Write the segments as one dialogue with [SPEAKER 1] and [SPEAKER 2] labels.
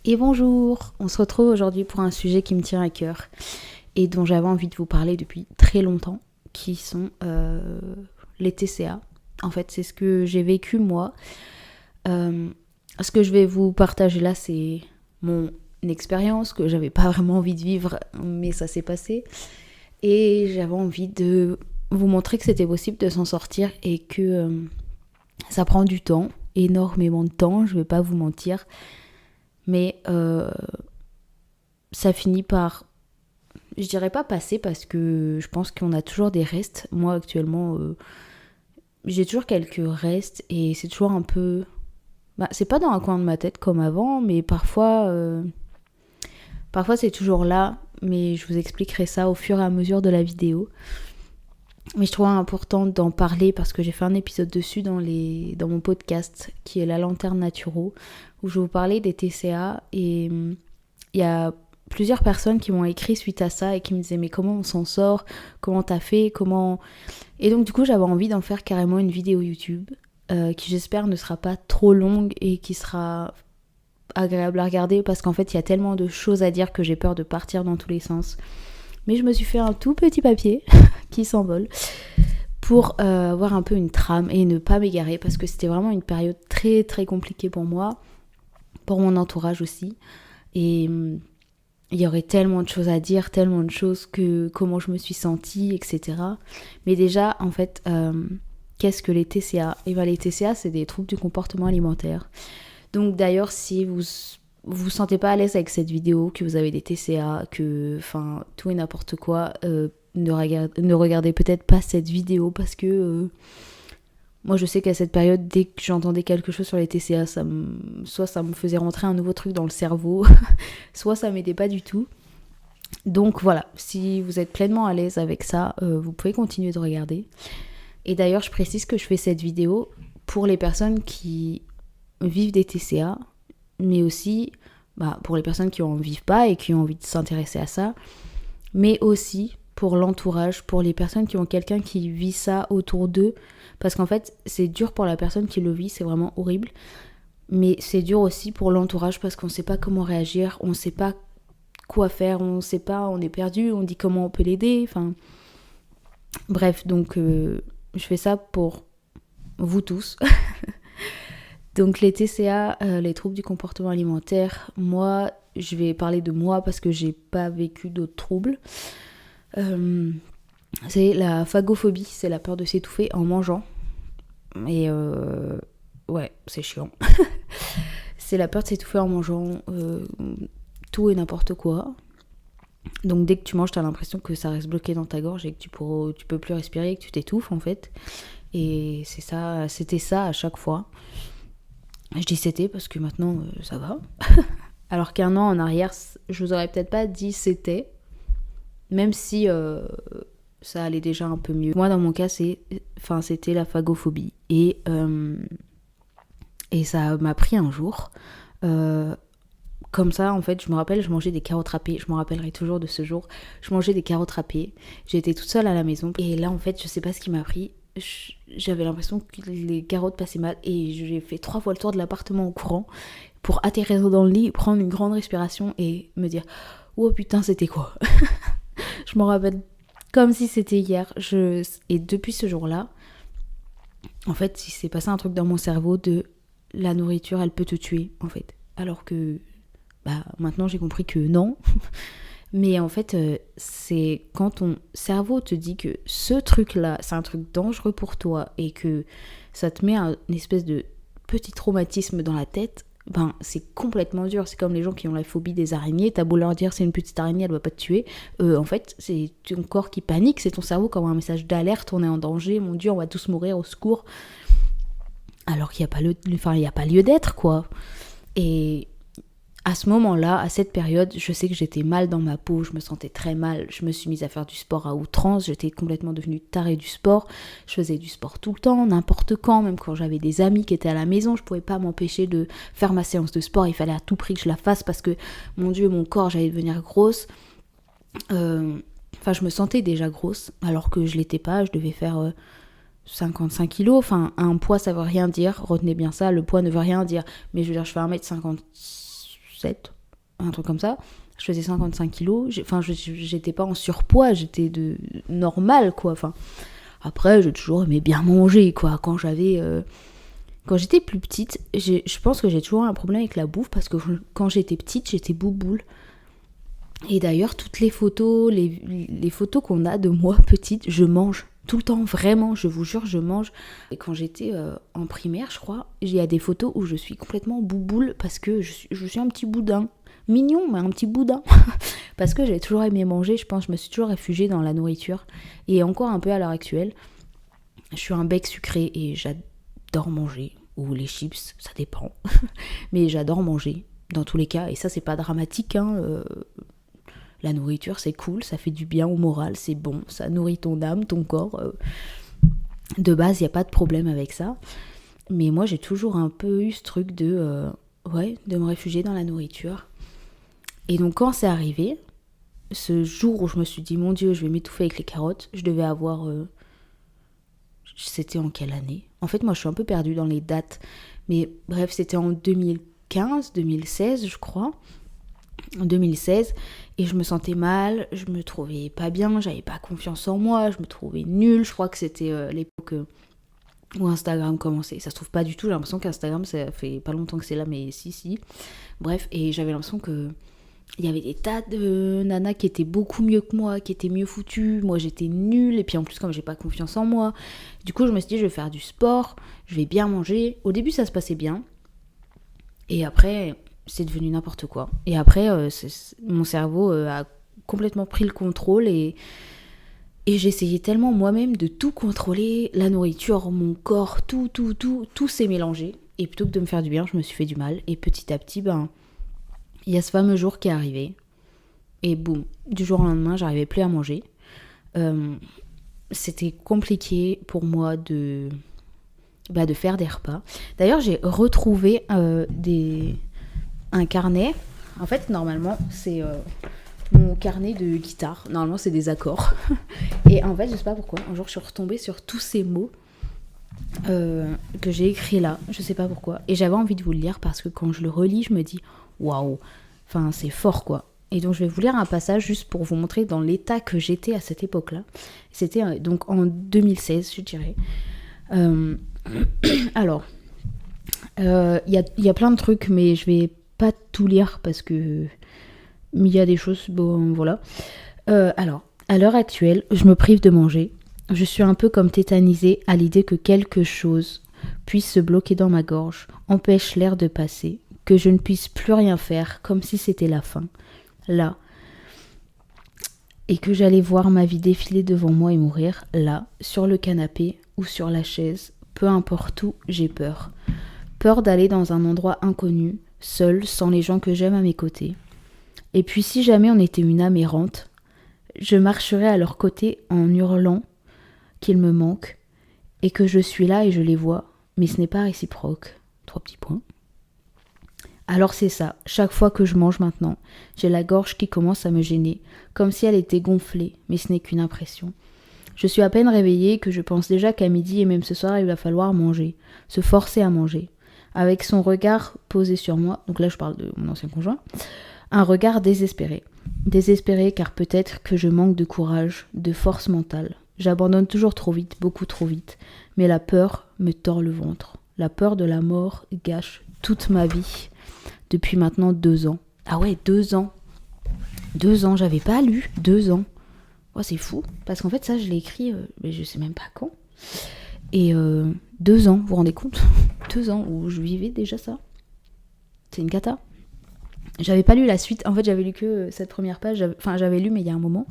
[SPEAKER 1] Et bonjour, on se retrouve aujourd'hui pour un sujet qui me tient à cœur et dont j'avais envie de vous parler depuis très longtemps, qui sont les TCA. En fait, c'est ce que j'ai vécu moi. Ce que je vais vous partager là, c'est mon expérience que j'avais pas vraiment envie de vivre, mais ça s'est passé. Et j'avais envie de vous montrer que c'était possible de s'en sortir et que ça prend du temps, énormément de temps, je vais pas vous mentir. Mais ça finit par, je dirais pas passer parce que je pense qu'on a toujours des restes. Moi actuellement, j'ai toujours quelques restes et c'est toujours un peu... c'est pas dans un coin de ma tête comme avant, mais parfois c'est toujours là. Mais je vous expliquerai ça au fur et à mesure de la vidéo. Mais je trouve important d'en parler parce que j'ai fait un épisode dessus dans mon podcast qui est La Lanterne Naturo, où je vous parlais des TCA et il y a plusieurs personnes qui m'ont écrit suite à ça et qui me disaient mais comment on s'en sort, comment t'as fait, comment... Et donc du coup j'avais envie d'en faire carrément une vidéo YouTube qui j'espère ne sera pas trop longue et qui sera agréable à regarder parce qu'en fait il y a tellement de choses à dire que j'ai peur de partir dans tous les sens. Mais je me suis fait un tout petit papier qui s'envole pour avoir un peu une trame et ne pas m'égarer parce que c'était vraiment une période très très compliquée pour moi, pour mon entourage aussi. Et il y aurait tellement de choses à dire, tellement de choses que comment je me suis sentie, etc. Mais déjà, en fait, qu'est-ce que les TCA ? Et bien les TCA, c'est des troubles du comportement alimentaire. Donc d'ailleurs, si vous vous sentez pas à l'aise avec cette vidéo, que vous avez des TCA, que, enfin, tout et n'importe quoi, ne regardez peut-être pas cette vidéo parce que moi je sais qu'à cette période, dès que j'entendais quelque chose sur les TCA, soit ça me faisait rentrer un nouveau truc dans le cerveau, soit ça m'aidait pas du tout. Donc voilà, si vous êtes pleinement à l'aise avec ça, vous pouvez continuer de regarder. Et d'ailleurs, je précise que je fais cette vidéo pour les personnes qui vivent des TCA, mais aussi pour les personnes qui en vivent pas et qui ont envie de s'intéresser à ça, mais aussi pour l'entourage, pour les personnes qui ont quelqu'un qui vit ça autour d'eux, parce qu'en fait c'est dur pour la personne qui le vit, c'est vraiment horrible, mais c'est dur aussi pour l'entourage parce qu'on sait pas comment réagir, on sait pas quoi faire, on sait pas, on est perdu, on dit comment on peut l'aider, enfin bref, donc je fais ça pour vous tous. Donc les TCA, les troubles du comportement alimentaire, moi, je vais parler de moi parce que j'ai pas vécu d'autres troubles. C'est la phagophobie, c'est la peur de s'étouffer en mangeant. Et ouais, c'est chiant. C'est la peur de s'étouffer en mangeant tout et n'importe quoi. Donc dès que tu manges, t'as l'impression que ça reste bloqué dans ta gorge et que tu peux plus respirer, que tu t'étouffes en fait. Et c'était ça à chaque fois. Je dis c'était parce que maintenant ça va. Alors qu'un an en arrière, je vous aurais peut-être pas dit c'était, même si ça allait déjà un peu mieux. Moi dans mon cas c'était la phagophobie et ça m'a pris un jour. Comme ça en fait je me rappelle, je mangeais des carottes râpées, je me rappellerai toujours de ce jour. Je mangeais des carottes râpées, j'étais toute seule à la maison et là en fait je sais pas ce qui m'a pris. J'avais l'impression que les carottes passaient mal et j'ai fait 3 fois le tour de l'appartement en courant pour atterrir dans le lit, prendre une grande respiration et me dire oh putain c'était quoi. Je m'en rappelle comme si c'était hier. Et depuis ce jour-là, en fait il s'est passé un truc dans mon cerveau de la nourriture elle peut te tuer en fait, alors que maintenant j'ai compris que non. Mais en fait, c'est quand ton cerveau te dit que ce truc-là, c'est un truc dangereux pour toi et que ça te met une espèce de petit traumatisme dans la tête, c'est complètement dur. C'est comme les gens qui ont la phobie des araignées. T'as beau leur dire c'est une petite araignée, elle va pas te tuer. En fait, c'est ton corps qui panique, c'est ton cerveau qui envoie un message d'alerte, on est en danger, mon Dieu, on va tous mourir, au secours. Alors qu'il n'y a pas lieu d'être, quoi. Et... à ce moment-là, à cette période, je sais que j'étais mal dans ma peau, je me sentais très mal, je me suis mise à faire du sport à outrance, j'étais complètement devenue tarée du sport, je faisais du sport tout le temps, n'importe quand, même quand j'avais des amis qui étaient à la maison, je pouvais pas m'empêcher de faire ma séance de sport, il fallait à tout prix que je la fasse parce que, mon Dieu, mon corps, j'allais devenir grosse. Je me sentais déjà grosse, alors que je l'étais pas, je devais faire 55 kilos, enfin, un poids ça veut rien dire, retenez bien ça, le poids ne veut rien dire, mais je veux dire, je fais 1m57, un truc comme ça. Je faisais 55 kilos. J'étais pas en surpoids, j'étais normal, quoi. Enfin, après, j'ai toujours aimé bien manger, quoi. Quand j'étais plus petite, je pense que j'ai toujours un problème avec la bouffe parce que quand j'étais petite, j'étais bouboule. Et d'ailleurs, toutes les photos, les photos qu'on a de moi petite, je mange tout le temps, vraiment, je vous jure, je mange. Et quand j'étais en primaire, je crois, il y a des photos où je suis complètement bouboule parce que je suis un petit boudin. Mignon, mais un petit boudin. Parce que j'ai toujours aimé manger, je pense, je me suis toujours réfugiée dans la nourriture. Et encore un peu à l'heure actuelle, je suis un bec sucré et j'adore manger. Ou les chips, ça dépend. Mais j'adore manger, dans tous les cas. Et ça, c'est pas dramatique, hein. La nourriture, c'est cool, ça fait du bien au moral, c'est bon, ça nourrit ton âme, ton corps. De base, il n'y a pas de problème avec ça. Mais moi, j'ai toujours un peu eu ce truc de me réfugier dans la nourriture. Et donc, quand c'est arrivé, ce jour où je me suis dit, mon Dieu, je vais m'étouffer avec les carottes, je devais avoir... c'était en quelle année ? En fait, moi, je suis un peu perdue dans les dates. Mais bref, c'était en 2015, 2016, je crois. En 2016, et je me sentais mal, je me trouvais pas bien, j'avais pas confiance en moi, je me trouvais nulle. Je crois que c'était l'époque où Instagram commençait. Ça se trouve pas du tout, j'ai l'impression qu'Instagram, ça fait pas longtemps que c'est là, mais si. Bref, et j'avais l'impression que il y avait des tas de nanas qui étaient beaucoup mieux que moi, qui étaient mieux foutues. Moi, j'étais nulle, et puis en plus, comme j'ai pas confiance en moi, du coup, je me suis dit, je vais faire du sport, je vais bien manger. Au début, ça se passait bien, et après... c'est devenu n'importe quoi. Et après, mon cerveau a complètement pris le contrôle et j'essayais tellement moi-même de tout contrôler, la nourriture, mon corps, tout s'est mélangé. Et plutôt que de me faire du bien, je me suis fait du mal. Et petit à petit, il y a ce fameux jour qui est arrivé. Et boum, du jour au lendemain, j'arrivais plus à manger. C'était compliqué pour moi de faire des repas. D'ailleurs, j'ai retrouvé un carnet. En fait, normalement, c'est mon carnet de guitare. Normalement, c'est des accords. Et en fait, je sais pas pourquoi, un jour, je suis retombée sur tous ces mots que j'ai écrits là. Je sais pas pourquoi. Et j'avais envie de vous le lire parce que quand je le relis, je me dis waouh, enfin, c'est fort, quoi. Et donc, je vais vous lire un passage juste pour vous montrer dans l'état que j'étais à cette époque-là. C'était donc en 2016, je dirais. Alors, il y a plein de trucs, mais je vais pas tout lire parce que il y a des choses, bon voilà. Alors, à l'heure actuelle, je me prive de manger. Je suis un peu comme tétanisée à l'idée que quelque chose puisse se bloquer dans ma gorge, empêche l'air de passer, que je ne puisse plus rien faire, comme si c'était la fin. Là. Et que j'allais voir ma vie défiler devant moi et mourir, là, sur le canapé ou sur la chaise, peu importe où, j'ai peur. Peur d'aller dans un endroit inconnu, seule, sans les gens que j'aime à mes côtés. Et puis si jamais on était une âme errante, je marcherais à leur côté en hurlant qu'ils me manquent et que je suis là et je les vois, mais ce n'est pas réciproque. 3 petits points. Alors c'est ça, chaque fois que je mange maintenant, j'ai la gorge qui commence à me gêner, comme si elle était gonflée, mais ce n'est qu'une impression. Je suis à peine réveillée que je pense déjà qu'à midi et même ce soir il va falloir manger, se forcer à manger. Avec son regard posé sur moi, donc là je parle de mon ancien conjoint, un regard désespéré. Désespéré car peut-être que je manque de courage, de force mentale. J'abandonne toujours trop vite, beaucoup trop vite, mais la peur me tord le ventre. La peur de la mort gâche toute ma vie. Depuis maintenant 2 ans. Ah ouais, 2 ans. 2 ans, j'avais pas lu. 2 ans. Oh, c'est fou. Parce qu'en fait, ça, je l'ai écrit, mais je sais même pas quand. Et 2 ans, vous vous rendez compte ? 2 ans où je vivais déjà ça. C'est une cata. J'avais pas lu la suite. En fait, j'avais lu que cette première page. J'avais lu, mais il y a un moment.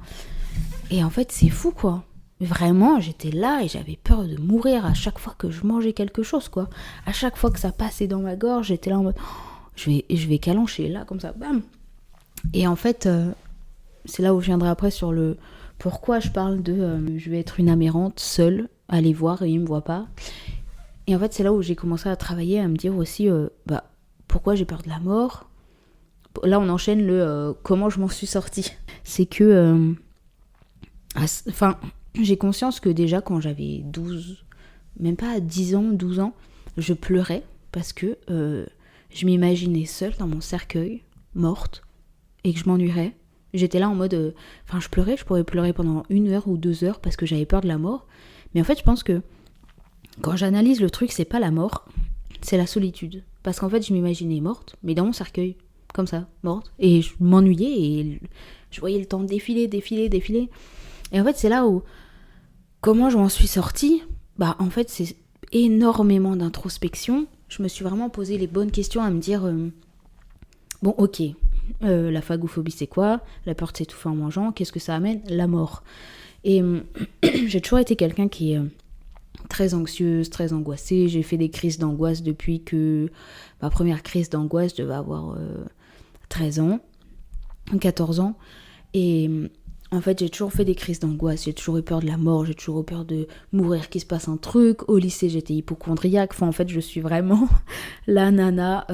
[SPEAKER 1] Et en fait, c'est fou, quoi. Vraiment, j'étais là et j'avais peur de mourir à chaque fois que je mangeais quelque chose, quoi. À chaque fois que ça passait dans ma gorge, j'étais là en mode... Je vais calancher, là, comme ça, bam. Et en fait, c'est là où je viendrai après sur le... Pourquoi je parle de... je vais être une âme errante, seule, à les voir et ils me voient pas. Et en fait, c'est là où j'ai commencé à travailler, à me dire aussi... pourquoi j'ai peur de la mort ? Là, on enchaîne le... comment je m'en suis sortie. C'est que... j'ai conscience que déjà, quand j'avais 12... Même pas 10 ans, 12 ans, je pleurais parce que... je m'imaginais seule dans mon cercueil, morte, et que je m'ennuierais, j'étais là en mode... je pleurais, je pourrais pleurer pendant 1 heure ou 2 heures parce que j'avais peur de la mort. Mais en fait, je pense que quand j'analyse le truc, c'est pas la mort, c'est la solitude. Parce qu'en fait, je m'imaginais morte, mais dans mon cercueil, comme ça, morte. Et je m'ennuyais et je voyais le temps défiler. Et en fait, c'est là où... Comment je m'en suis sortie ? En fait, c'est énormément d'introspection. Je me suis vraiment posé les bonnes questions à me dire... bon, ok, la phagophobie, c'est quoi ? La peur de s'étouffer en mangeant, qu'est-ce que ça amène ? La mort. Et j'ai toujours été quelqu'un qui est très anxieuse, très angoissée. J'ai fait des crises d'angoisse depuis que... Ma première crise d'angoisse, je devais avoir 13 ans, 14 ans. Et en fait, j'ai toujours fait des crises d'angoisse. J'ai toujours eu peur de la mort, j'ai toujours eu peur de mourir, qu'il se passe un truc. Au lycée, j'étais hypocondriaque. En fait, je suis vraiment la nana...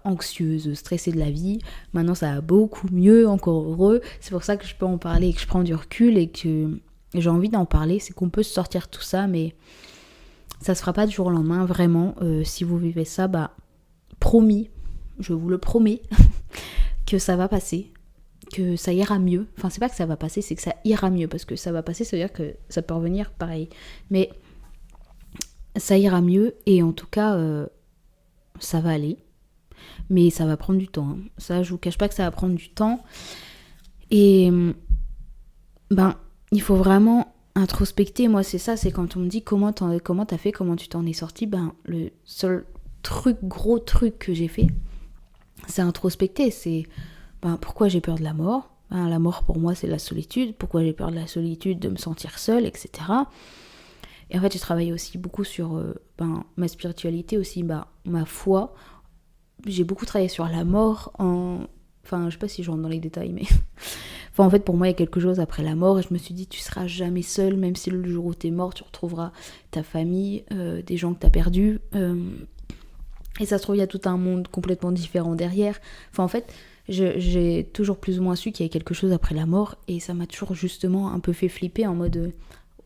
[SPEAKER 1] anxieuse, stressée de la vie. Maintenant, ça va beaucoup mieux, encore heureux. C'est pour ça que je peux en parler et que je prends du recul et que j'ai envie d'en parler. C'est qu'on peut se sortir tout ça, mais ça se fera pas du jour au lendemain, vraiment. Si vous vivez ça, promis, je vous le promets, que ça va passer, que ça ira mieux. Enfin, c'est pas que ça va passer, c'est que ça ira mieux, parce que ça va passer, ça veut dire que ça peut revenir pareil. Mais ça ira mieux, et en tout cas, ça va aller. Mais ça va prendre du temps. Hein. Ça, je vous cache pas que ça va prendre du temps. Et il faut vraiment introspecter. Moi, c'est ça, c'est quand on me dit comment t'as fait, comment tu t'en es sorti. Le seul gros truc que j'ai fait, c'est introspecter. C'est pourquoi j'ai peur de la mort. La mort pour moi, c'est la solitude. Pourquoi j'ai peur de la solitude, de me sentir seule, etc. Et en fait, j'ai travaillé aussi beaucoup sur ma spiritualité aussi, ma foi. J'ai beaucoup travaillé sur la mort je sais pas si je rentre dans les détails, mais... en fait, pour moi, il y a quelque chose après la mort, et je me suis dit, tu seras jamais seule, même si le jour où t'es mort, tu retrouveras ta famille, des gens que t'as perdus, et ça se trouve, il y a tout un monde complètement différent derrière. En fait, j'ai toujours plus ou moins su qu'il y avait quelque chose après la mort, et ça m'a toujours justement un peu fait flipper en mode,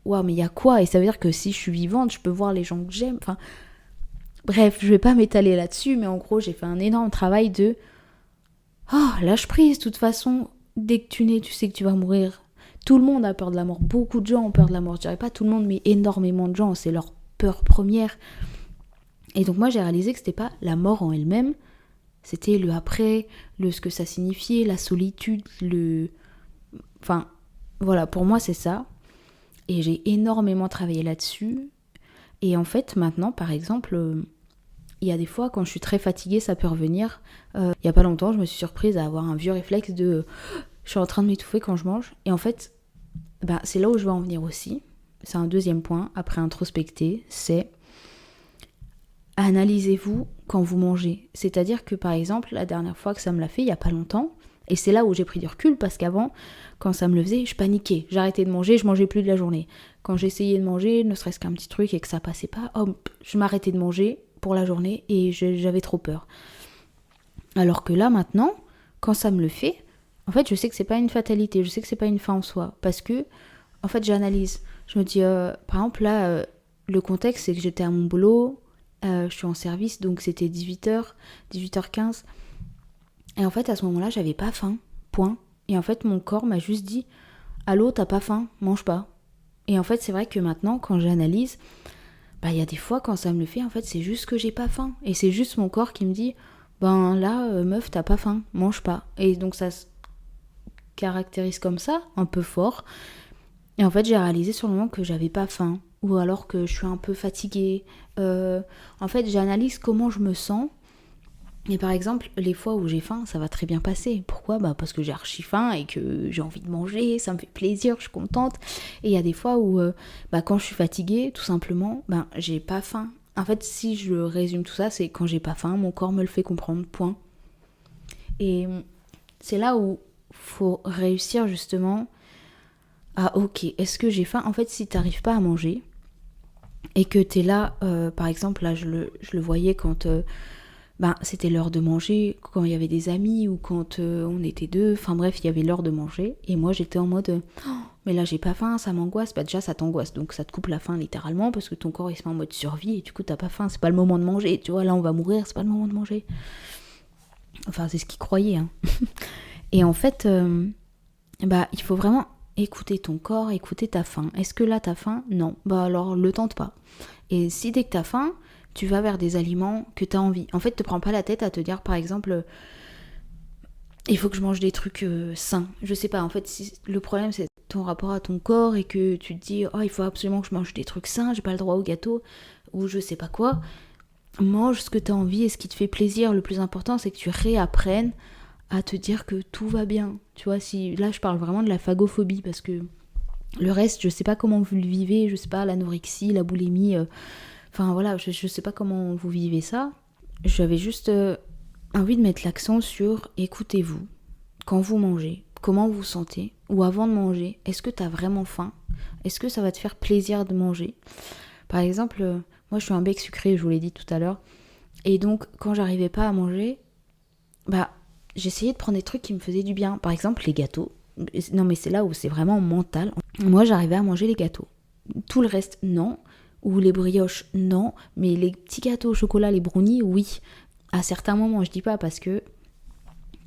[SPEAKER 1] waouh, mais il y a quoi ? Et ça veut dire que si je suis vivante, je peux voir les gens que j'aime, Bref, je vais pas m'étaler là-dessus, mais en gros, j'ai fait un énorme travail de lâche prise, de toute façon, dès que tu nais, tu sais que tu vas mourir. Tout le monde a peur de la mort, beaucoup de gens ont peur de la mort, je dirais pas tout le monde, mais énormément de gens, c'est leur peur première. Et donc moi, j'ai réalisé que c'était pas la mort en elle-même, c'était le après, ce que ça signifiait, la solitude, pour moi, c'est ça. Et j'ai énormément travaillé là-dessus. Et en fait, maintenant, par exemple... il y a des fois, quand je suis très fatiguée, ça peut revenir. Il y a pas longtemps, je me suis surprise à avoir un vieux réflexe de... je suis en train de m'étouffer quand je mange. Et en fait, c'est là où je veux en venir aussi. C'est un deuxième point, après introspecter, c'est... analysez-vous quand vous mangez. C'est-à-dire que, par exemple, la dernière fois que ça me l'a fait, il y a pas longtemps, et c'est là où j'ai pris du recul, parce qu'avant, quand ça me le faisait, je paniquais. J'arrêtais de manger, je mangeais plus de la journée. Quand j'essayais de manger, ne serait-ce qu'un petit truc et que ça passait pas, je m'arrêtais de manger pour la journée et j'avais trop peur. Alors que là maintenant, quand ça me le fait, en fait je sais que c'est pas une fatalité, je sais que c'est pas une fin en soi, parce que en fait j'analyse. Je me dis par exemple là le contexte c'est que j'étais à mon boulot, je suis en service donc c'était 18h, 18h15 et en fait à ce moment-là j'avais pas faim, point. Et en fait mon corps m'a juste dit allô t'as pas faim, mange pas. Et en fait c'est vrai que maintenant quand j'analyse, il y a des fois quand ça me le fait, en fait c'est juste que j'ai pas faim. Et c'est juste mon corps qui me dit meuf t'as pas faim, mange pas. Et donc ça se caractérise comme ça, un peu fort. Et en fait j'ai réalisé sur le moment que j'avais pas faim. Ou alors que je suis un peu fatiguée. En fait j'analyse comment je me sens. Et par exemple, les fois où j'ai faim, ça va très bien passer. Pourquoi ? Parce que j'ai archi faim et que j'ai envie de manger, ça me fait plaisir, je suis contente. Et il y a des fois où, quand je suis fatiguée, tout simplement, j'ai pas faim. En fait, si je résume tout ça, c'est quand j'ai pas faim, mon corps me le fait comprendre, point. Et c'est là où faut réussir justement à, ok, est-ce que j'ai faim ? En fait, si t'arrives pas à manger et que t'es là, par exemple, là, je le voyais quand... c'était l'heure de manger, quand il y avait des amis ou quand on était deux, enfin bref, il y avait l'heure de manger et moi j'étais en mode mais là j'ai pas faim, ça m'angoisse. Déjà ça t'angoisse, donc ça te coupe la faim littéralement parce que ton corps il se met en mode survie et du coup t'as pas faim, c'est pas le moment de manger, tu vois, là on va mourir, c'est pas le moment de manger. Enfin, c'est ce qu'ils croyaient. Hein. Et en fait, il faut vraiment écouter ton corps, écouter ta faim. Est-ce que là, t'as faim ? Non. Bah alors, le tente pas. Et si dès que t'as faim, tu vas vers des aliments que t'as envie. En fait, te prends pas la tête à te dire, par exemple, il faut que je mange des trucs sains. Je sais pas, en fait, si le problème, c'est ton rapport à ton corps et que tu te dis, oh, il faut absolument que je mange des trucs sains, j'ai pas le droit au gâteau, ou je sais pas quoi. Mange ce que t'as envie et ce qui te fait plaisir. Le plus important, c'est que tu réapprennes à te dire que tout va bien. Tu vois, si là, je parle vraiment de la phagophobie, parce que le reste, je sais pas comment vous le vivez, je sais pas, l'anorexie, la boulimie, enfin voilà, je sais pas comment vous vivez ça. J'avais juste envie de mettre l'accent sur écoutez-vous. Quand vous mangez, comment vous vous sentez ? Ou avant de manger, est-ce que t'as vraiment faim ? Est-ce que ça va te faire plaisir de manger ? Par exemple, moi je suis un bec sucré, je vous l'ai dit tout à l'heure. Et donc, quand j'arrivais pas à manger, j'essayais de prendre des trucs qui me faisaient du bien. Par exemple, les gâteaux. Non, mais c'est là où c'est vraiment mental. Moi, j'arrivais à manger les gâteaux. Tout le reste, non. Ou les brioches, non. Mais les petits gâteaux au chocolat, les brownies, oui. À certains moments, je dis pas parce que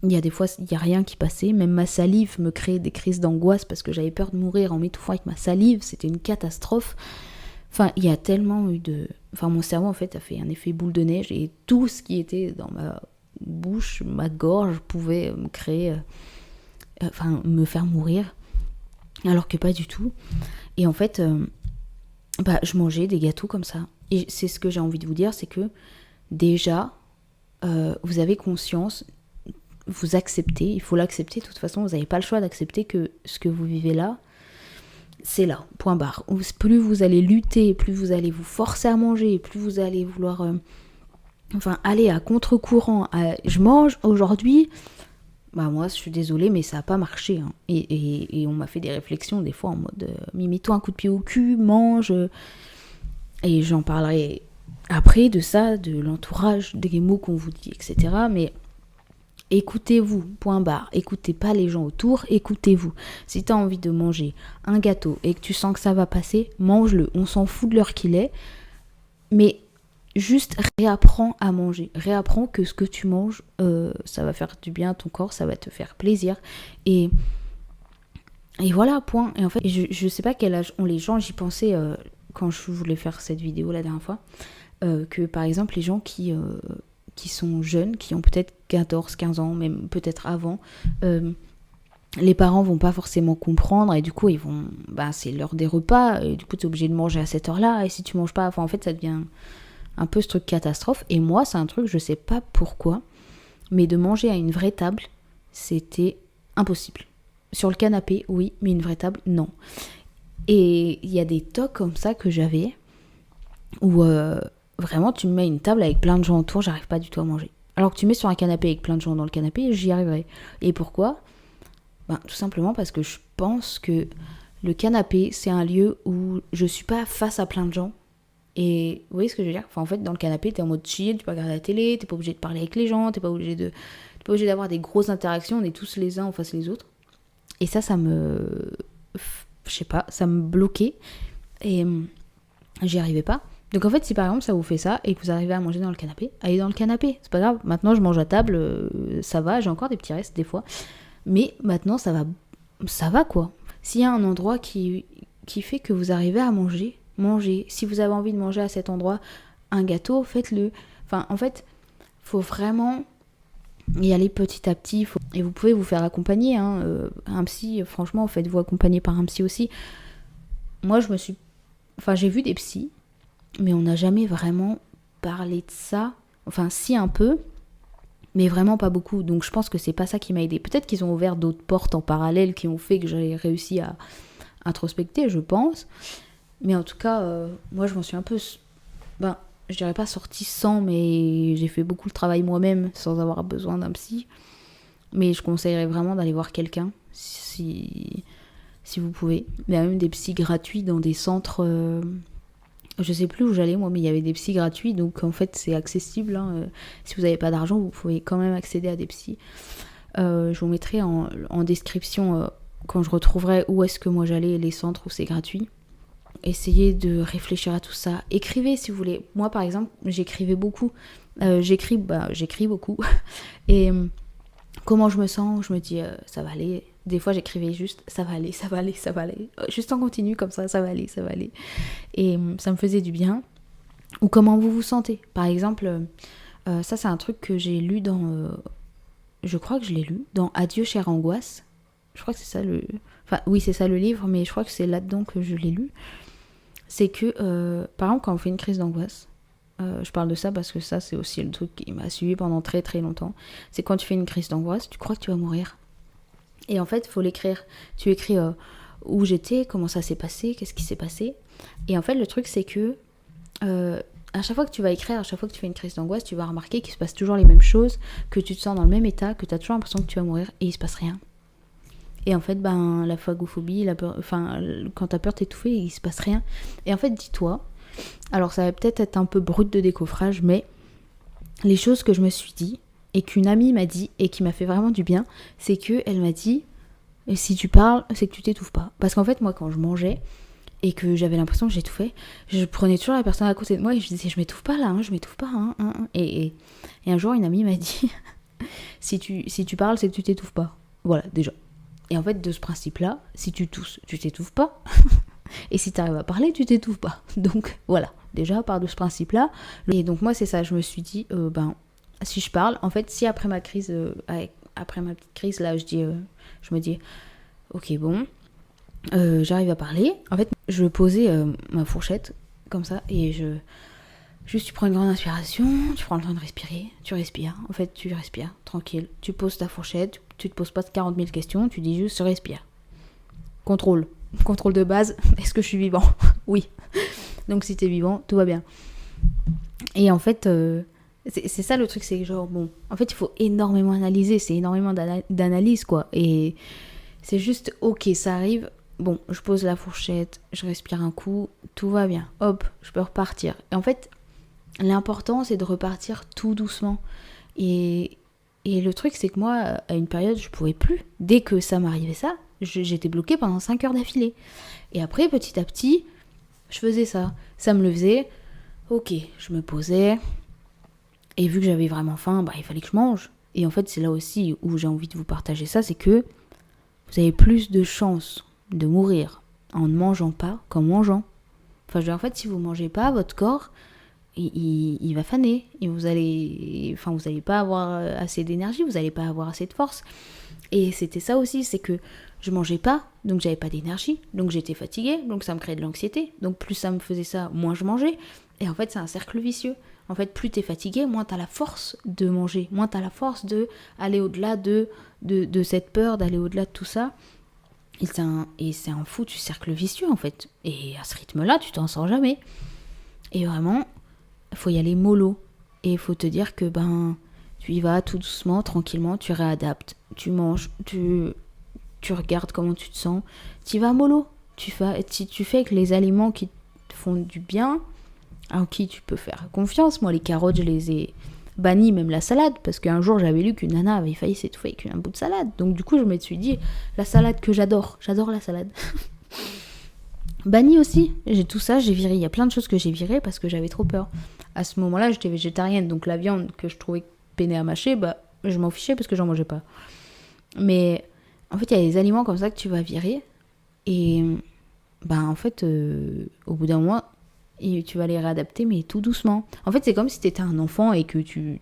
[SPEAKER 1] il y a des fois, il n'y a rien qui passait. Même ma salive me créait des crises d'angoisse parce que j'avais peur de mourir en m'étouffant avec ma salive. C'était une catastrophe. Enfin, il y a tellement eu de... Enfin, mon cerveau, en fait, a fait un effet boule de neige et tout ce qui était dans ma bouche, ma gorge, pouvait me créer... me faire mourir. Alors que pas du tout. Et en fait, je mangeais des gâteaux comme ça. Et c'est ce que j'ai envie de vous dire, c'est que déjà, vous avez conscience, vous acceptez, il faut l'accepter, de toute façon, vous n'avez pas le choix d'accepter que ce que vous vivez là, c'est là, point barre. Plus vous allez lutter, plus vous allez vous forcer à manger, plus vous allez vouloir aller à contre-courant. Je mange aujourd'hui, moi je suis désolée, mais ça n'a pas marché. Hein. Et on m'a fait des réflexions des fois en mode mets-toi un coup de pied au cul, mange. Et j'en parlerai après de ça, de l'entourage, des mots qu'on vous dit, etc. Mais écoutez-vous, point barre. Écoutez pas les gens autour, écoutez-vous. Si tu as envie de manger un gâteau et que tu sens que ça va passer, mange-le. On s'en fout de l'heure qu'il est. Mais juste réapprends à manger. Réapprends que ce que tu manges, ça va faire du bien à ton corps, ça va te faire plaisir. Et voilà, point. Et en fait, je sais pas quel âge ont les gens, j'y pensais quand je voulais faire cette vidéo la dernière fois, que par exemple les gens qui sont jeunes, qui ont peut-être 14, 15 ans, même peut-être avant, les parents vont pas forcément comprendre et du coup ils vont, c'est l'heure des repas et du coup t'es obligé de manger à cette heure-là et si tu manges pas, en fait ça devient un peu ce truc catastrophe. Et moi c'est un truc, je sais pas pourquoi, mais de manger à une vraie table, c'était impossible. Sur le canapé, oui, mais une vraie table, non. Et il y a des tocs comme ça que j'avais où vraiment tu me mets une table avec plein de gens autour, j'arrive pas du tout à manger. Alors que tu mets sur un canapé avec plein de gens dans le canapé, j'y arriverai. Et pourquoi ? Tout simplement parce que je pense que le canapé, c'est un lieu où je suis pas face à plein de gens. Et vous voyez ce que je veux dire ? En fait, dans le canapé, t'es en mode chill, tu peux regarder la télé, t'es pas obligé de parler avec les gens, t'es pas obligé d'avoir des grosses interactions, on est tous les uns en face des autres. Et ça me... Je sais pas, ça me bloquait. Et j'y arrivais pas. Donc en fait, si par exemple ça vous fait ça et que vous arrivez à manger dans le canapé, allez dans le canapé, c'est pas grave. Maintenant je mange à table, ça va, j'ai encore des petits restes des fois. Mais maintenant ça va quoi. S'il y a un endroit qui fait que vous arrivez à manger, mangez. Si vous avez envie de manger à cet endroit un gâteau, faites-le. Enfin en fait, faut vraiment y aller petit à petit. Et vous pouvez vous faire accompagner. Un psy, franchement, faites-vous accompagner par un psy aussi. Moi j'ai vu des psys, mais on n'a jamais vraiment parlé de ça. Enfin, si, un peu, mais vraiment pas beaucoup. Donc je pense que c'est pas ça qui m'a aidée. Peut-être qu'ils ont ouvert d'autres portes en parallèle qui ont fait que j'ai réussi à introspecter, je pense. Mais en tout cas, moi je m'en suis un peu... je dirais pas sortie sans, mais j'ai fait beaucoup le travail moi-même sans avoir besoin d'un psy. Mais je conseillerais vraiment d'aller voir quelqu'un, si vous pouvez. Il y a même des psys gratuits dans des centres... je sais plus où j'allais moi, mais il y avait des psys gratuits, donc en fait c'est accessible. Si vous n'avez pas d'argent, vous pouvez quand même accéder à des psys. Je vous mettrai en description quand je retrouverai où est-ce que moi j'allais, les centres où c'est gratuit. Essayez de réfléchir à tout ça. Écrivez si vous voulez. Moi par exemple, j'écrivais beaucoup. J'écris beaucoup. Et comment je me sens, je me dis ça va aller. Des fois j'écrivais juste ça va aller, ça va aller, ça va aller. Juste en continu comme ça va aller, ça va aller. Et ça me faisait du bien. Ou comment vous vous sentez. Par exemple, ça c'est un truc que j'ai lu dans... je crois que je l'ai lu dans Adieu chère angoisse. Je crois que c'est ça le... Enfin oui c'est ça le livre, mais je crois que c'est là-dedans que je l'ai lu. C'est que, par exemple, quand on fait une crise d'angoisse, je parle de ça parce que ça, c'est aussi le truc qui m'a suivi pendant très très longtemps. C'est quand tu fais une crise d'angoisse, tu crois que tu vas mourir. Et en fait, il faut l'écrire. Tu écris où j'étais, comment ça s'est passé, qu'est-ce qui s'est passé. Et en fait, le truc, c'est que à chaque fois que tu vas écrire, à chaque fois que tu fais une crise d'angoisse, tu vas remarquer qu'il se passe toujours les mêmes choses, que tu te sens dans le même état, que tu as toujours l'impression que tu vas mourir et il se passe rien. Et en fait, la phagophobie, la peur, quand t'as peur d'étouffer, il se passe rien. Et en fait, dis-toi, alors ça va peut-être être un peu brut de décoffrage, mais les choses que je me suis dit, et qu'une amie m'a dit, et qui m'a fait vraiment du bien, c'est qu'elle m'a dit, si tu parles, c'est que tu t'étouffes pas. Parce qu'en fait, moi, quand je mangeais, et que j'avais l'impression que j'étouffais, je prenais toujours la personne à côté de moi, et je disais, je m'étouffe pas là, hein, je m'étouffe pas. Et un jour, une amie m'a dit, si tu parles, c'est que tu t'étouffes pas. Voilà, déjà. Et en fait, de ce principe-là, si tu tousses, tu t'étouffes pas. Et si tu arrives à parler, tu t'étouffes pas. Donc voilà, déjà, part de ce principe-là. Et donc moi, c'est ça, je me suis dit, si je parle, en fait, si après ma crise, après ma petite crise, là, je me dis, ok, bon, j'arrive à parler. En fait, je posais ma fourchette, comme ça, et juste, tu prends une grande inspiration, tu prends le temps de respirer, tu respires. En fait, tu respires, tranquille. Tu poses ta fourchette, tu te poses pas 40 000 questions, tu dis juste respire. Contrôle de base, est-ce que je suis vivant? Oui. Donc si t'es vivant, tout va bien. Et en fait, c'est ça le truc, c'est genre, bon, en fait, il faut énormément analyser, c'est énormément d'analyse, quoi. Et c'est juste, ok, ça arrive, bon, je pose la fourchette, je respire un coup, tout va bien, hop, je peux repartir. Et en fait, l'important, c'est de repartir tout doucement. Et le truc, c'est que moi, à une période, je pouvais plus. Dès que ça m'arrivait ça, j'étais bloquée pendant 5 heures d'affilée. Et après, petit à petit, je faisais ça. Ça me le faisait. Ok, je me posais. Et vu que j'avais vraiment faim, il fallait que je mange. Et en fait, c'est là aussi où j'ai envie de vous partager ça, c'est que vous avez plus de chances de mourir en ne mangeant pas qu'en mangeant. Enfin, je veux dire, en fait, si vous ne mangez pas, votre corps... Il va faner et vous allez pas avoir assez d'énergie, vous allez pas avoir assez de force. Et c'était ça aussi, c'est que je mangeais pas, donc j'avais pas d'énergie, donc j'étais fatiguée, donc ça me créait de l'anxiété, donc plus ça me faisait ça, moins je mangeais. Et en fait, c'est un cercle vicieux. En fait, plus t'es fatigué, moins t'as la force de manger, moins t'as la force de aller au-delà de cette peur, d'aller au-delà de tout ça. Et c'est un foutu cercle vicieux en fait. Et à ce rythme-là, tu t'en sors jamais. Et vraiment, il faut y aller mollo. Et il faut te dire que tu y vas tout doucement, tranquillement, tu réadaptes, tu manges, tu regardes comment tu te sens, tu y vas mollo. Tu fais avec les aliments qui te font du bien, à qui tu peux faire confiance. Moi, les carottes, je les ai bannies, même la salade, parce qu'un jour, j'avais lu qu'une nana avait failli s'étouffer avec un bout de salade. Donc du coup, je me suis dit, la salade que j'adore la salade. Banni aussi, j'ai tout ça, j'ai viré. Il y a plein de choses que j'ai virées parce que j'avais trop peur. À ce moment-là, j'étais végétarienne, donc la viande que je trouvais peinée à mâcher, je m'en fichais parce que j'en mangeais pas. Mais en fait, il y a des aliments comme ça que tu vas virer, et en fait, au bout d'un mois, tu vas les réadapter, mais tout doucement. En fait, c'est comme si tu étais un enfant et que tu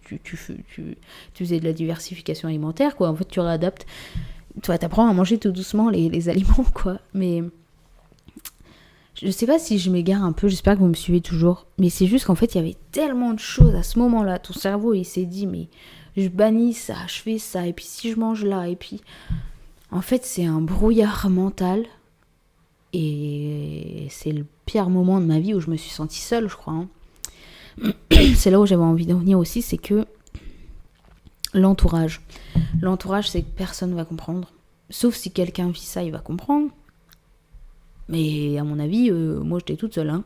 [SPEAKER 1] faisais de la diversification alimentaire, quoi. En fait, tu réadaptes, tu apprends à manger tout doucement les aliments, quoi. Mais je sais pas si je m'égare un peu, j'espère que vous me suivez toujours, mais c'est juste qu'en fait, il y avait tellement de choses à ce moment-là. Ton cerveau, il s'est dit, mais je bannis ça, je fais ça, et puis si je mange là, et puis... En fait, c'est un brouillard mental, et c'est le pire moment de ma vie où je me suis sentie seule, je crois. C'est là où j'avais envie d'en venir aussi, c'est que l'entourage, c'est que personne va comprendre. Sauf si quelqu'un vit ça, il va comprendre. Mais à mon avis, moi j'étais toute seule.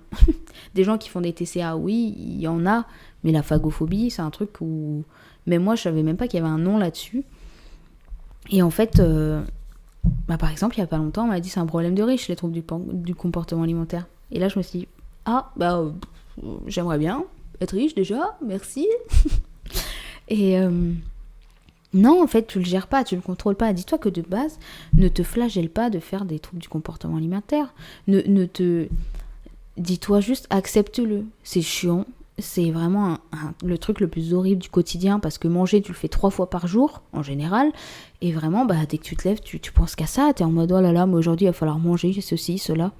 [SPEAKER 1] Des gens qui font des TCA, oui, il y en a. Mais la phagophobie, c'est un truc où... Même moi, je savais même pas qu'il y avait un nom là-dessus. Et en fait, par exemple, il y a pas longtemps, on m'a dit c'est un problème de riche, les troubles du comportement alimentaire. Et là, je me suis dit, j'aimerais bien être riche déjà, merci. Et non, en fait, tu le gères pas, tu le contrôles pas. Dis-toi que de base, ne te flagelle pas de faire des troubles du comportement alimentaire. Dis-toi juste, accepte-le. C'est chiant. C'est vraiment le truc le plus horrible du quotidien parce que manger, tu le fais 3 fois par jour, en général. Et vraiment, dès que tu te lèves, tu penses qu'à ça. T'es en mode, oh là là, moi aujourd'hui, il va falloir manger ceci, cela.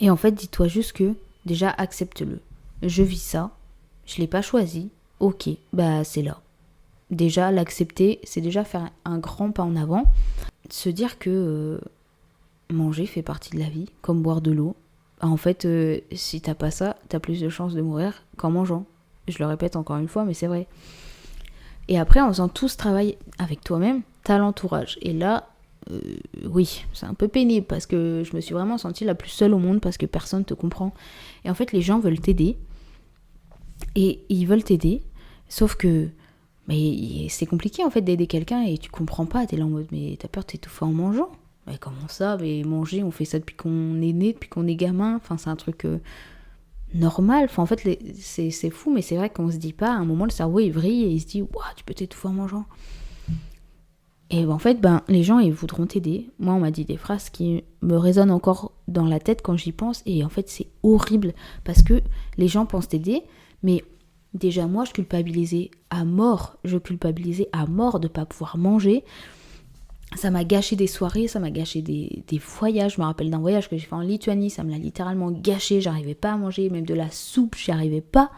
[SPEAKER 1] Et en fait, dis-toi juste que, déjà, accepte-le. Je vis ça. Je l'ai pas choisi. Ok, c'est là. Déjà, l'accepter, c'est déjà faire un grand pas en avant. Se dire que manger fait partie de la vie, comme boire de l'eau. En fait, si t'as pas ça, t'as plus de chances de mourir qu'en mangeant. Je le répète encore une fois, mais c'est vrai. Et après, en faisant tout ce travail avec toi-même, t'as l'entourage. Et là, oui, c'est un peu pénible parce que je me suis vraiment sentie la plus seule au monde parce que personne te comprend. Et en fait, les gens veulent t'aider. Et ils veulent t'aider, sauf que c'est compliqué en fait d'aider quelqu'un et tu comprends pas. T'es là en mode, mais t'as peur de t'étouffer en mangeant. Mais comment ça? Mais manger, on fait ça depuis qu'on est né, depuis qu'on est gamin. Enfin, c'est un truc normal. Enfin, en fait, c'est fou, mais c'est vrai qu'on se dit pas. À un moment, le cerveau il vrille et il se dit, waouh, tu peux t'étouffer en mangeant. Et en fait, les gens, ils voudront t'aider. Moi, on m'a dit des phrases qui me résonnent encore dans la tête quand j'y pense. Et en fait, c'est horrible parce que les gens pensent t'aider, mais déjà, moi, je culpabilisais à mort. Je culpabilisais à mort de pas pouvoir manger. Ça m'a gâché des soirées, ça m'a gâché des voyages. Je me rappelle d'un voyage que j'ai fait en Lituanie, ça me l'a littéralement gâché. J'arrivais pas à manger, même de la soupe, j'y arrivais pas.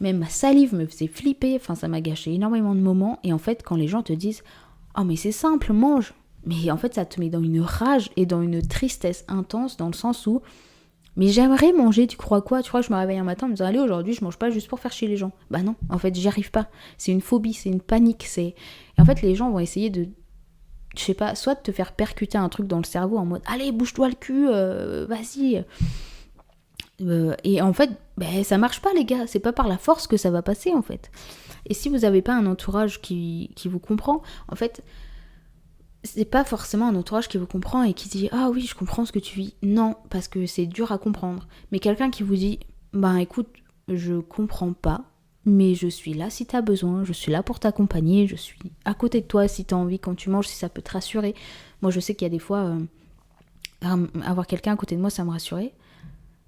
[SPEAKER 1] Même ma salive me faisait flipper. Enfin, ça m'a gâché énormément de moments. Et en fait, quand les gens te disent « Oh, mais c'est simple, mange !» Mais en fait, ça te met dans une rage et dans une tristesse intense, dans le sens où « Mais j'aimerais manger, tu crois quoi ? Tu crois que je me réveille un matin en me disant « Allez, aujourd'hui, je mange pas juste pour faire chier les gens. » Non, en fait, j'y arrive pas. C'est une phobie, c'est une panique. Et en fait, les gens vont essayer de, je sais pas, soit de te faire percuter un truc dans le cerveau en mode « Allez, bouge-toi le cul, vas-y !» Et en fait, ça marche pas, les gars. C'est pas par la force que ça va passer, en fait. Et si vous avez pas un entourage qui vous comprend, en fait, c'est pas forcément un entourage qui vous comprend et qui dit « Ah oui, je comprends ce que tu vis. » Non, parce que c'est dur à comprendre. Mais quelqu'un qui vous dit « Écoute, je comprends pas, mais je suis là si t'as besoin, je suis là pour t'accompagner, je suis à côté de toi si t'as envie quand tu manges, si ça peut te rassurer. » Moi, je sais qu'il y a des fois, avoir quelqu'un à côté de moi, ça me rassurait.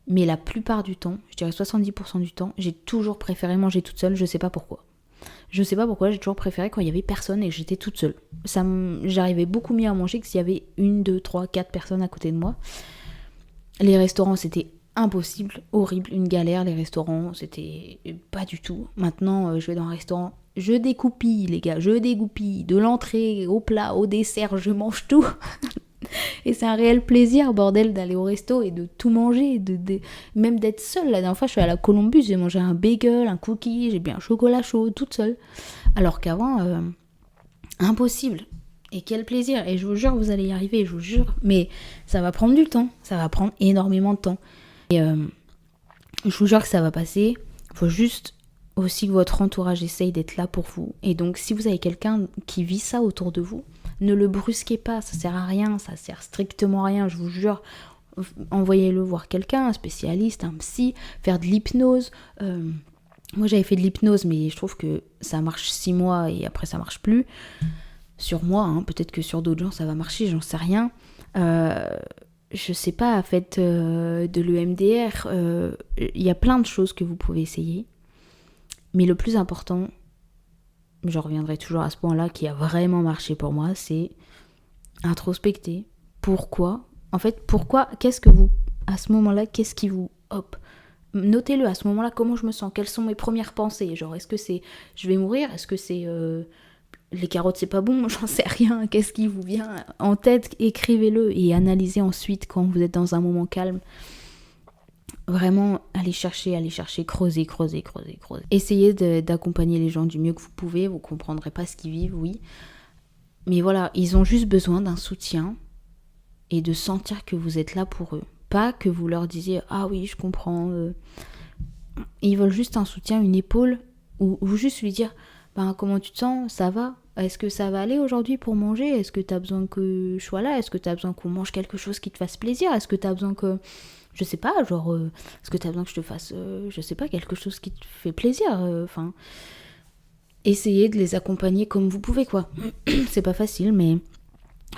[SPEAKER 1] Mais la plupart du temps, je dirais 70% du temps, j'ai toujours préféré manger toute seule, je sais pas pourquoi. Je sais pas pourquoi, j'ai toujours préféré quand il y avait personne et que j'étais toute seule. J'arrivais beaucoup mieux à manger que s'il y avait 1, 2, 3, 4 personnes à côté de moi. Les restaurants, c'était impossible, horrible, une galère. Les restaurants, c'était pas du tout. Maintenant, je vais dans un restaurant, je dégoupille, les gars, je dégoupille. De l'entrée au plat, au dessert, je mange tout. Et c'est un réel plaisir, bordel, d'aller au resto et de tout manger, même d'être seule. La dernière fois, je suis à la Columbus, j'ai mangé un bagel, un cookie, j'ai bu un chocolat chaud, toute seule. Alors qu'avant, impossible. Et quel plaisir. Et je vous jure, vous allez y arriver, je vous jure. Mais ça va prendre du temps, ça va prendre énormément de temps. Et je vous jure que ça va passer. Il faut juste aussi que votre entourage essaye d'être là pour vous. Et donc, si vous avez quelqu'un qui vit ça autour de vous, ne le brusquez pas, ça sert à rien, ça sert strictement à rien, je vous jure. Envoyez-le voir quelqu'un, un spécialiste, un psy, faire de l'hypnose. Moi j'avais fait de l'hypnose, mais je trouve que ça marche 6 mois et après ça marche plus. Sur moi, peut-être que sur d'autres gens ça va marcher, j'en sais rien. Je sais pas, faites de l'EMDR, il y a plein de choses que vous pouvez essayer. Mais le plus important, je reviendrai toujours à ce point-là qui a vraiment marché pour moi, c'est introspecter. Pourquoi ? En fait, pourquoi ? Qu'est-ce que vous, à ce moment-là, qu'est-ce qui vous... Hop, notez-le à ce moment-là, comment je me sens ? Quelles sont mes premières pensées ? Genre, est-ce que c'est je vais mourir ? Est-ce que c'est les carottes c'est pas bon ? J'en sais rien. Qu'est-ce qui vous vient en tête ? Écrivez-le et analysez ensuite quand vous êtes dans un moment calme. Vraiment, allez chercher, creuser. Essayez d'accompagner les gens du mieux que vous pouvez, vous comprendrez pas ce qu'ils vivent, oui. Mais voilà, ils ont juste besoin d'un soutien et de sentir que vous êtes là pour eux. Pas que vous leur disiez « Ah oui, je comprends ». Ils veulent juste un soutien, une épaule, ou juste lui dire « Comment tu te sens ? Ça va ? Est-ce que ça va aller aujourd'hui pour manger? Est-ce que t'as besoin que je sois là? Est-ce que t'as besoin qu'on mange quelque chose qui te fasse plaisir? Est-ce que t'as besoin que... Je sais pas, genre... est-ce que t'as besoin que je te fasse, je sais pas, quelque chose qui te fait plaisir? Enfin... essayez de les accompagner comme vous pouvez, quoi. C'est pas facile, mais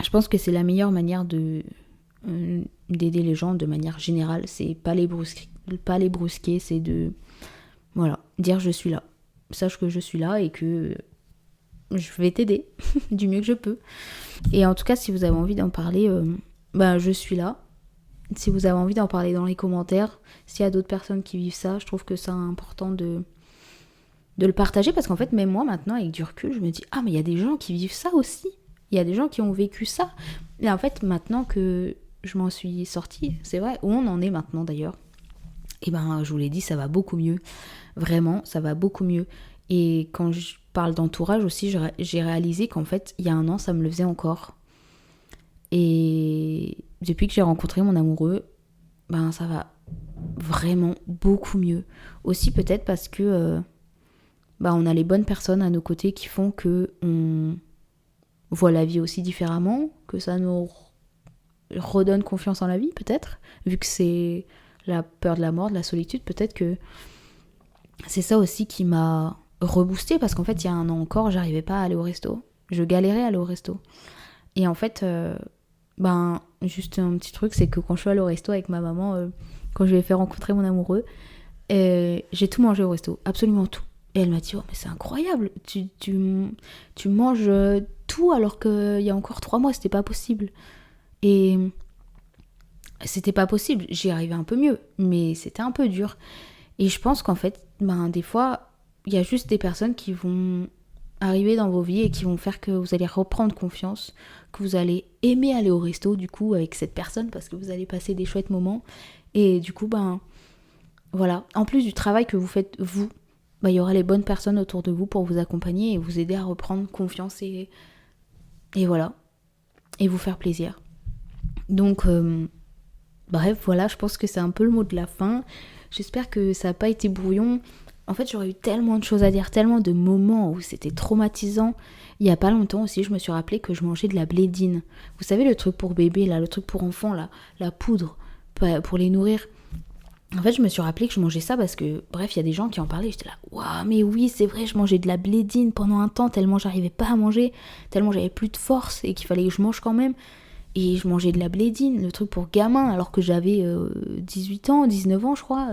[SPEAKER 1] je pense que c'est la meilleure manière d'aider les gens de manière générale. C'est pas les brusquer, c'est de... Voilà, dire je suis là. Sache que je suis là et que je vais t'aider du mieux que je peux. Et en tout cas, si vous avez envie d'en parler, je suis là. Si vous avez envie d'en parler dans les commentaires, s'il y a d'autres personnes qui vivent ça, je trouve que c'est important de le partager, parce qu'en fait, même moi, maintenant, avec du recul, je me dis, ah, mais il y a des gens qui vivent ça aussi. Il y a des gens qui ont vécu ça. Et en fait, maintenant que je m'en suis sortie, c'est vrai, où on en est maintenant d'ailleurs, et je vous l'ai dit, ça va beaucoup mieux. Vraiment, ça va beaucoup mieux. Et quand je parle d'entourage aussi, j'ai réalisé qu'en fait, il y a un an, ça me le faisait encore. Et depuis que j'ai rencontré mon amoureux, ça va vraiment beaucoup mieux. Aussi peut-être parce que on a les bonnes personnes à nos côtés qui font que on voit la vie aussi différemment, que ça nous redonne confiance en la vie peut-être, vu que c'est la peur de la mort, de la solitude, peut-être que c'est ça aussi qui m'a reboosté, parce qu'en fait, il y a un an encore, j'arrivais pas à aller au resto. Je galérais à aller au resto. Et en fait, juste un petit truc, c'est que quand je suis allée au resto avec ma maman, quand je lui ai fait rencontrer mon amoureux, j'ai tout mangé au resto, absolument tout. Et elle m'a dit, oh mais c'est incroyable, tu manges tout alors qu'il y a encore 3 mois, c'était pas possible. Et c'était pas possible, j'y arrivais un peu mieux, mais c'était un peu dur. Et je pense qu'en fait, des fois, il y a juste des personnes qui vont arriver dans vos vies et qui vont faire que vous allez reprendre confiance, que vous allez aimer aller au resto du coup avec cette personne, parce que vous allez passer des chouettes moments. Et du coup, voilà, en plus du travail que vous faites vous, il y aura les bonnes personnes autour de vous pour vous accompagner et vous aider à reprendre confiance et voilà, et vous faire plaisir. Donc bref, voilà, je pense que c'est un peu le mot de la fin. J'espère que ça n'a pas été brouillon. En fait, j'aurais eu tellement de choses à dire, tellement de moments où c'était traumatisant. Il y a pas longtemps aussi, je me suis rappelé que je mangeais de la blédine. Vous savez, le truc pour bébé, là, le truc pour enfants, là, la poudre pour les nourrir. En fait, je me suis rappelé que je mangeais ça parce que, bref, il y a des gens qui en parlaient. J'étais là, waouh, mais oui, c'est vrai, je mangeais de la blédine pendant un temps, tellement j'arrivais pas à manger, tellement j'avais plus de force et qu'il fallait que je mange quand même. Et je mangeais de la blédine, le truc pour gamin, alors que j'avais 18 ans, 19 ans, je crois.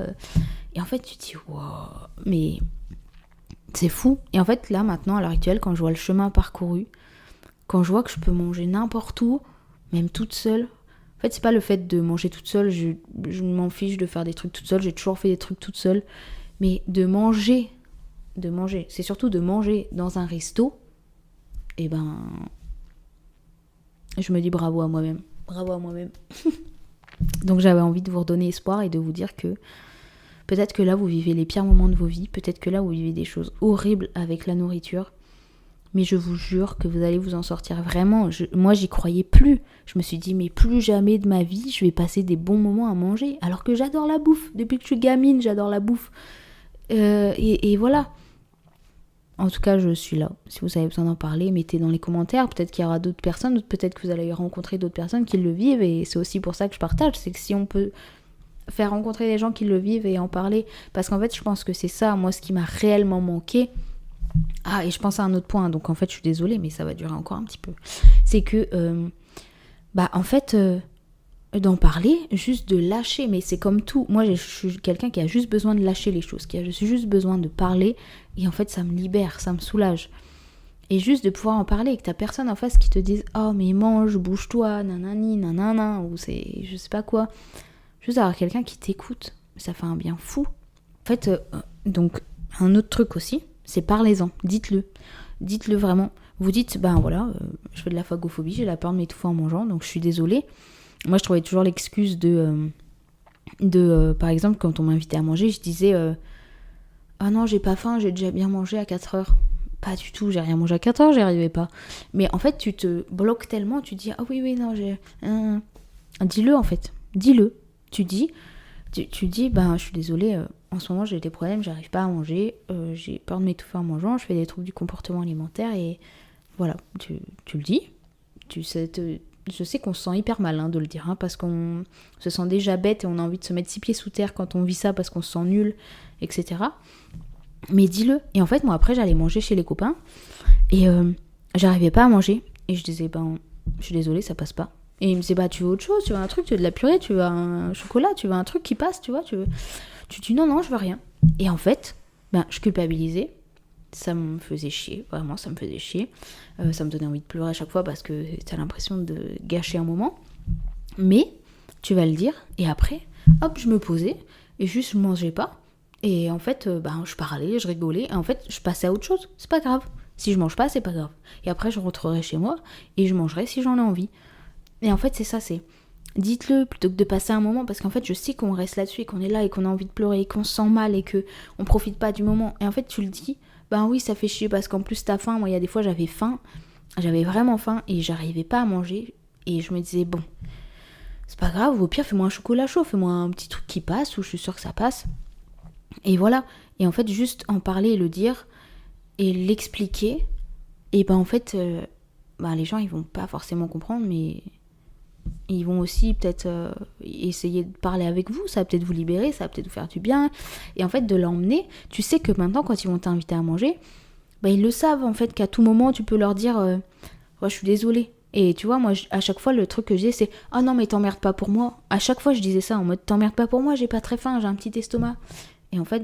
[SPEAKER 1] Et en fait, tu te dis, waouh, mais c'est fou. Et en fait, là, maintenant, à l'heure actuelle, quand je vois le chemin parcouru, quand je vois que je peux manger n'importe où, même toute seule. En fait, c'est pas le fait de manger toute seule, je m'en fiche de faire des trucs toute seule, j'ai toujours fait des trucs toute seule. Mais de manger, c'est surtout de manger dans un resto, et je me dis bravo à moi-même. Bravo à moi-même. Donc j'avais envie de vous redonner espoir et de vous dire que peut-être que là vous vivez les pires moments de vos vies, peut-être que là vous vivez des choses horribles avec la nourriture, mais je vous jure que vous allez vous en sortir vraiment. Moi j'y croyais plus, je me suis dit mais plus jamais de ma vie je vais passer des bons moments à manger, alors que j'adore la bouffe, depuis que je suis gamine j'adore la bouffe, et voilà. En tout cas, je suis là. Si vous avez besoin d'en parler, mettez dans les commentaires. Peut-être qu'il y aura d'autres personnes, peut-être que vous allez rencontrer d'autres personnes qui le vivent. Et c'est aussi pour ça que je partage. C'est que si on peut faire rencontrer des gens qui le vivent et en parler. Parce qu'en fait, je pense que c'est ça, moi, ce qui m'a réellement manqué. Ah, et je pense à un autre point. Donc, en fait, je suis désolée, mais ça va durer encore un petit peu. C'est que, en fait... d'en parler, juste de lâcher, mais c'est comme tout. Moi, je suis quelqu'un qui a juste besoin de lâcher les choses, qui a juste besoin de parler, et en fait, ça me libère, ça me soulage. Et juste de pouvoir en parler, et que t'as personne en face qui te dise « Oh, mais mange, bouge-toi, nanani, nanana », ou c'est je sais pas quoi. Juste avoir quelqu'un qui t'écoute, ça fait un bien fou. En fait, donc, un autre truc aussi, c'est parlez-en, dites-le. Dites-le vraiment. Vous dites « je fais de la phagophobie, j'ai la peur de m'étouffer en mangeant, donc je suis désolée ». Moi, je trouvais toujours l'excuse de par exemple, quand on m'invitait à manger, je disais ah non, j'ai pas faim, j'ai déjà bien mangé à 4 heures. Pas du tout, j'ai rien mangé à 4 heures, j'y arrivais pas. Mais en fait, tu te bloques tellement, tu dis ah oui, non, j'ai... Dis-le en fait, dis-le. Tu dis, je suis désolée, en ce moment j'ai des problèmes, j'arrive pas à manger, j'ai peur de m'étouffer en mangeant, je fais des troubles du comportement alimentaire et Voilà, tu le dis. Je sais qu'on se sent hyper mal de le dire, parce qu'on se sent déjà bête et on a envie de se mettre 6 pieds sous terre quand on vit ça parce qu'on se sent nul, etc. Mais dis-le. Et en fait, moi, après, j'allais manger chez les copains et j'arrivais pas à manger. Et je disais, je suis désolée, ça passe pas. Et ils me disaient, tu veux autre chose, tu veux un truc, tu veux de la purée, tu veux un chocolat, tu veux un truc qui passe, tu vois, tu dis non, je veux rien. Et en fait, je culpabilisais. Ça me faisait chier, vraiment, ça me faisait chier. Ça me donnait envie de pleurer à chaque fois parce que t'as l'impression de gâcher un moment. Mais tu vas le dire, et après, hop, je me posais, et juste je mangeais pas. Et en fait, je parlais, je rigolais, et en fait, je passais à autre chose. C'est pas grave. Si je mange pas, c'est pas grave. Et après, je rentrerai chez moi, et je mangerai si j'en ai envie. Et en fait, c'est ça, c'est... Dites-le plutôt que de passer un moment, parce qu'en fait, je sais qu'on reste là-dessus, et qu'on est là, et qu'on a envie de pleurer, et qu'on se sent mal, et qu'on profite pas du moment. Et en fait, tu le dis... oui, ça fait chier parce qu'en plus t'as faim. Moi, il y a des fois, j'avais faim. J'avais vraiment faim et j'arrivais pas à manger. Et je me disais, bon, c'est pas grave, au pire, fais-moi un chocolat chaud, fais-moi un petit truc qui passe, où je suis sûre que ça passe. Et voilà. Et en fait, juste en parler et le dire, et l'expliquer, et en fait, les gens, ils vont pas forcément comprendre, mais ils vont aussi peut-être essayer de parler avec vous, ça va peut-être vous libérer, ça va peut-être vous faire du bien. Et en fait, de l'emmener, tu sais que maintenant, quand ils vont t'inviter à manger, ils le savent en fait, qu'à tout moment, tu peux leur dire je suis désolée. Et tu vois, moi, à chaque fois, le truc que je dis, c'est « Ah non, mais t'emmerdes pas pour moi ». À chaque fois, je disais ça en mode « T'emmerdes pas pour moi, j'ai pas très faim, j'ai un petit estomac ». Et en fait,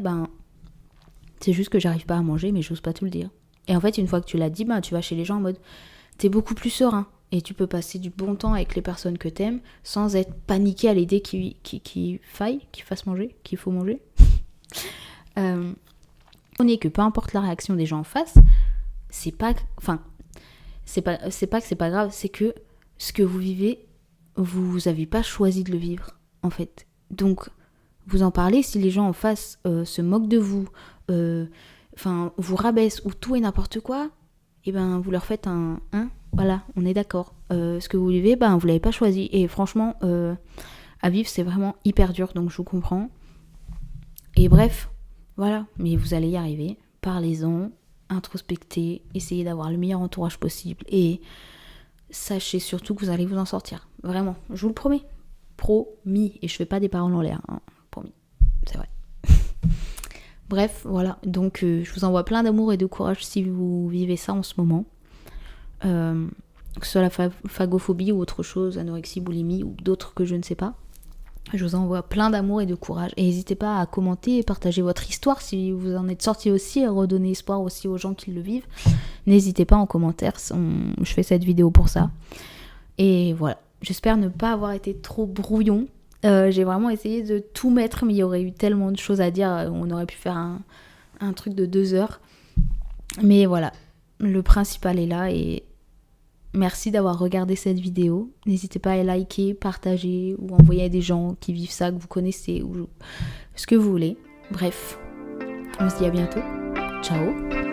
[SPEAKER 1] c'est juste que j'arrive pas à manger, mais j'ose pas tout le dire. Et en fait, une fois que tu l'as dit, tu vas chez les gens en mode « T'es beaucoup plus serein ». Et tu peux passer du bon temps avec les personnes que t'aimes sans être paniqué à l'idée qu'il fasse manger, qu'il faut manger. On est que peu importe la réaction des gens en face, c'est pas que c'est pas grave, c'est que ce que vous vivez, vous avez pas choisi de le vivre, en fait. Donc, vous en parlez, si les gens en face se moquent de vous, vous rabaissent ou tout et n'importe quoi, et vous leur faites voilà, on est d'accord. Ce que vous vivez, vous l'avez pas choisi. Et franchement, à vivre, c'est vraiment hyper dur, donc je vous comprends. Et bref, voilà, mais vous allez y arriver. Parlez-en, introspectez, essayez d'avoir le meilleur entourage possible et sachez surtout que vous allez vous en sortir. Vraiment, je vous le promets. Promis. Et je fais pas des paroles en l'air, promis. C'est vrai. Bref, voilà. Donc, je vous envoie plein d'amour et de courage si vous vivez ça en ce moment. Que ce soit la phagophobie ou autre chose, anorexie, boulimie ou d'autres que je ne sais pas. Je vous envoie plein d'amour et de courage. Et n'hésitez pas à commenter et partager votre histoire si vous en êtes sortis aussi, à redonner espoir aussi aux gens qui le vivent. N'hésitez pas en commentaire, je fais cette vidéo pour ça. Et voilà, j'espère ne pas avoir été trop brouillon. J'ai vraiment essayé de tout mettre, mais il y aurait eu tellement de choses à dire. On aurait pu faire un truc de 2 heures. Mais voilà, le principal est là et... Merci d'avoir regardé cette vidéo. N'hésitez pas à liker, partager ou envoyer à des gens qui vivent ça, que vous connaissez ou ce que vous voulez. Bref, on se dit à bientôt. Ciao.